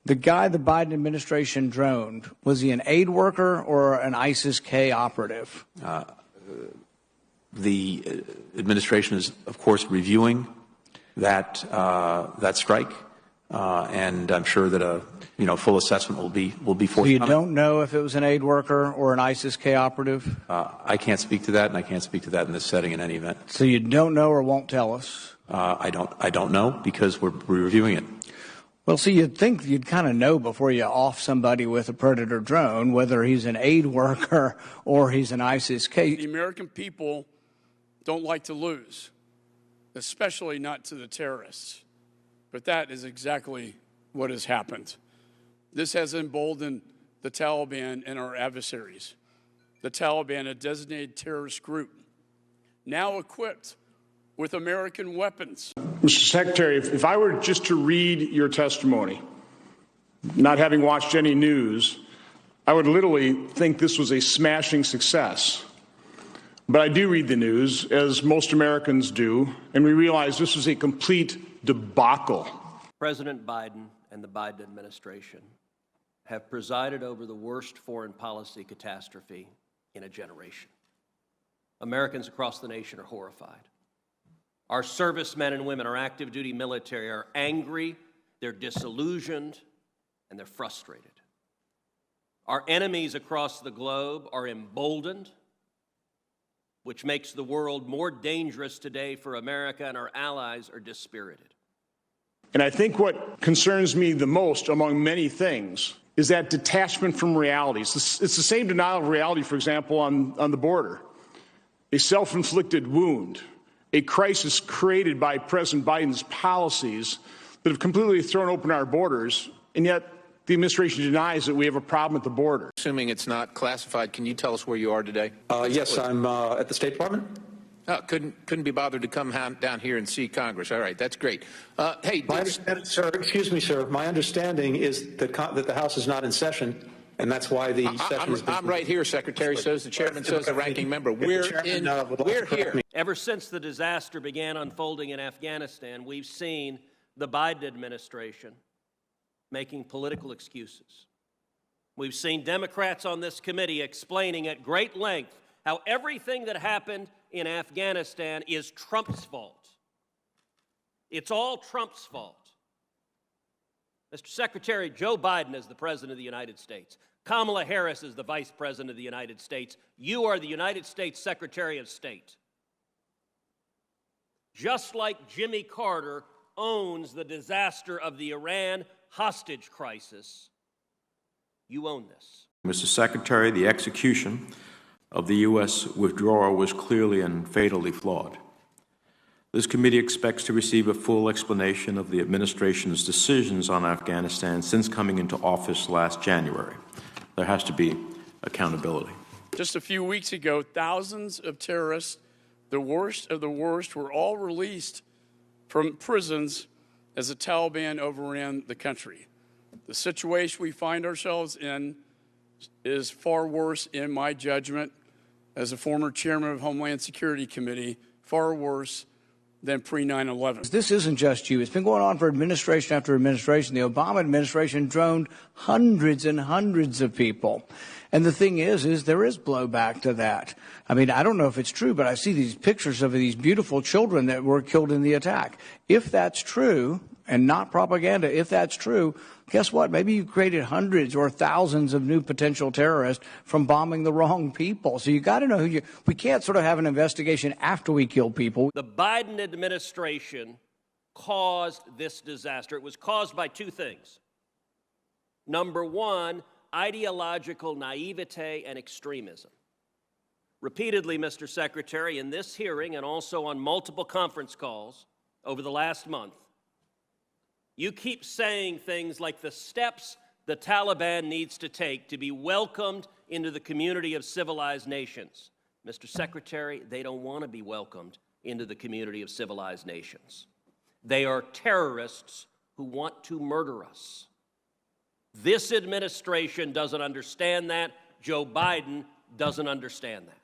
The guy the Biden administration droned, was he an aid worker or an ISIS-K operative? The administration is, of course, reviewing that strike, and I'm sure that a full assessment will be forthcoming. So you don't know if it was an aid worker or an ISIS-K operative? I can't speak to that, and I can't speak to that in this setting in any event. So you don't know or won't tell us? I don't know because we're reviewing it. Well, see, you'd think you'd kind of know before you off somebody with a Predator drone whether he's an aid worker or he's an ISIS-K. The American people don't like to lose, especially not to the terrorists. But that is exactly what has happened. This has emboldened the Taliban and our adversaries. The Taliban, a designated terrorist group, now equipped with American weapons. Mr. Secretary, if I were just to read your testimony, not having watched any news, I would literally think this was a smashing success. But I do read the news, as most Americans do, and we realize this was a complete debacle. President Biden and the Biden administration have presided over the worst foreign policy catastrophe in a generation. Americans across the nation are horrified. Our servicemen and women, our active duty military are angry, they're disillusioned, and they're frustrated. Our enemies across the globe are emboldened, which makes the world more dangerous today for America, and our allies are dispirited. And I think what concerns me the most, among many things, is that detachment from reality. It's the same denial of reality, for example, on the border. A self-inflicted wound, a crisis created by President Biden's policies that have completely thrown open our borders, and yet the administration denies that we have a problem at the border. Assuming it's not classified, can you tell us where you are today? Yes, I'm at the State Department. Couldn't be bothered to come down here and see Congress. All right, that's great. Hey, sir, excuse me, sir. My understanding is that the House is not in session, and that's why the session is. I'm right here, Secretary. Says the chairman. Says the ranking member. We're here. Ever since the disaster began unfolding in Afghanistan, we've seen the Biden administration making political excuses. We've seen Democrats on this committee explaining at great length how everything that happened in Afghanistan is Trump's fault. It's all Trump's fault. Mr. Secretary, Joe Biden is the President of the United States. Kamala Harris is the Vice President of the United States. You are the United States Secretary of State. Just like Jimmy Carter owns the disaster of the Iran hostage crisis, you own this. Mr. Secretary, the execution of the U.S. withdrawal was clearly and fatally flawed. This committee expects to receive a full explanation of the administration's decisions on Afghanistan since coming into office last January. There has to be accountability. Just a few weeks ago, thousands of terrorists, the worst of the worst, were all released from prisons as the Taliban overran the country. The situation we find ourselves in is far worse, in my judgment, as a former chairman of Homeland Security Committee, far worse than pre-9/11. This isn't just you. It's been going on for administration after administration. The Obama administration droned hundreds and hundreds of people. And the thing is there is blowback to that. I mean, I don't know if it's true, but I see these pictures of these beautiful children that were killed in the attack. If that's true, and not propaganda, if that's true, guess what? Maybe you created hundreds or thousands of new potential terrorists from bombing the wrong people. So you got to know who you. We can't sort of have an investigation after we kill people. The Biden administration caused this disaster. It was caused by two things. Number one, ideological naivete and extremism. Repeatedly, Mr. Secretary, in this hearing and also on multiple conference calls over the last month, you keep saying things like the steps the Taliban needs to take to be welcomed into the community of civilized nations. Mr. Secretary, they don't want to be welcomed into the community of civilized nations. They are terrorists who want to murder us. This administration doesn't understand that. Joe Biden doesn't understand that.